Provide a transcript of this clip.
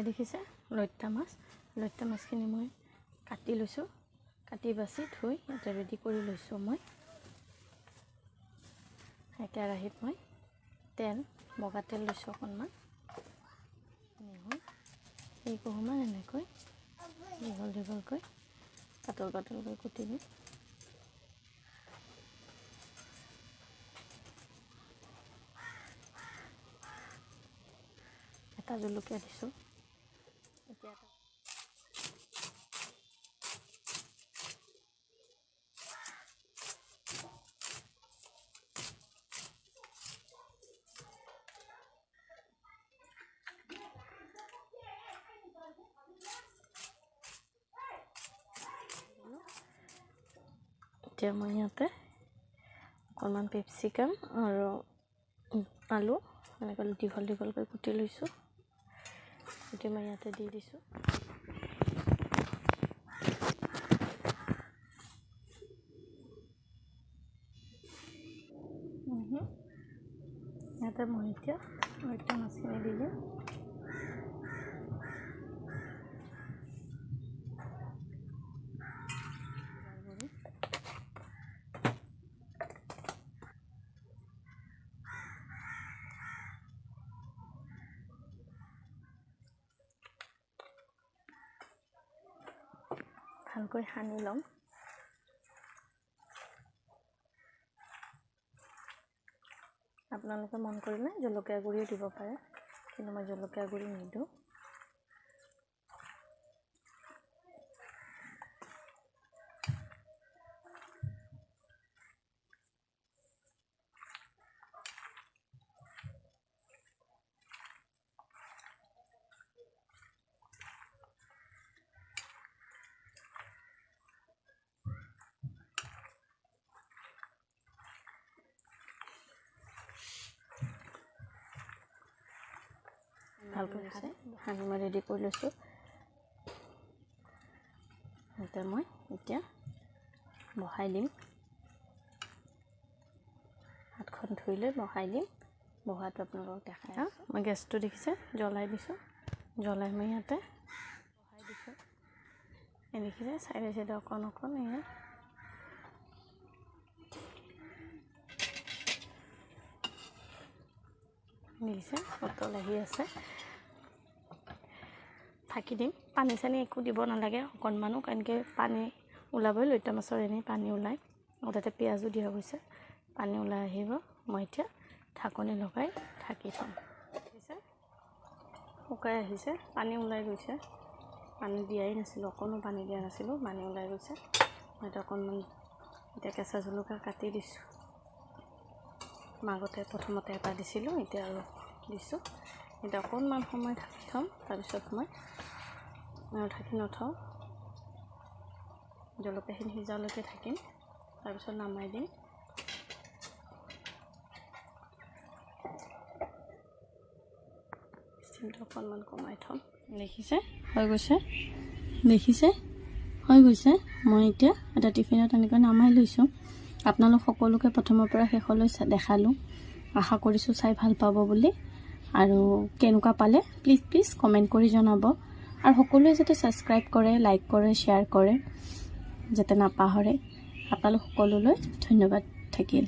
দেখিছে লইট্টা মাছখিনি মই কাটি লৈছোঁ কাটি বাছি ধুই ইয়াতে ৰেডি কৰি লৈছোঁ মই কেৰাহীত মই তেল বগা তেল লৈছোঁ অকণমান এই কোহমান এনেকৈ দীঘলকৈ পাতলকৈ কুটি দিম এটা জলকীয়া দিছোঁ এতিয়া মই ইয়াতে অকণমান পেপচিকাম আৰু আলু এনেকৈ দীঘলকৈ কুটি লৈছোঁ কুটি মই ইয়াতে দি দিছোঁ ইয়াতে মই এতিয়া মাছখিনি দি দিম ভালকৈ সানি ল'ম আপোনালোকে মন কৰিলে জলকীয়া গুড়িও দিব পাৰে কিন্তু মই জলকীয়া গুড়ি নিদিওঁ ভালকৈ সানি মই ৰেডি কৰি লৈছোঁ এতিয়া মই বহাই দিম হাতখন ধুই লৈ বহাই দিম বহাটো আপোনালোকক দেখাই মই গেছটো দেখিছে জ্বলাই দিছোঁ জ্বলাই মই ইয়াতে বহাই দিছোঁ দেখিছে চাইডে অকণ এয়া দেখিছে উতল আহি আছে ঢাকি দিম পানী চানি একো দিব নালাগে অকণমানো কাৰণকৈ পানী ওলাবই লইট্টা মাছৰ এনেই পানী ওলায় তাতে পিঁয়াজো দিয়া গৈছে পানী ওলাই আহিব মই এতিয়া ঢাকনি লগাই ঢাকি থ'ম দেখিছে শুকাই আহিছে পানী ওলাই গৈছে পানী দিয়াই নাছিলোঁ অকণো পানী দিয়া নাছিলোঁ পানী ওলাই গৈছে মই অকণমান এতিয়া কেঁচা জলকীয়া কাটি দিছোঁ আগতে প্ৰথমতে এটা দিছিলোঁ এতিয়া আৰু দিছোঁ এতিয়া অকণমান সময় ঢাকি থ'ম তাৰপিছত মই ঢাকি নথওঁ জলকীয়াখিনি সিজালৈকে থাকিম তাৰপিছত নমাই দিম চিমটো অকণমান কমাই থ'ম দেখিছে হৈ গৈছে মই এতিয়া এটা টিফিনত এনেকৈ নমাই লৈছোঁ আপোনালোক সকলোকে প্ৰথমৰ পৰা শেষলৈ দেখালোঁ আশা কৰিছোঁ চাই ভাল পাব বুলি আৰু কেনেকুৱা পালে প্লিজ কমেণ্ট কৰি জনাব আৰু সকলোৱে যাতে ছাবস্ক্ৰাইব কৰে লাইক কৰে শ্বেয়াৰ কৰে যাতে নাপাহৰে আপোনালোক সকলোলৈ ধন্যবাদ থাকিল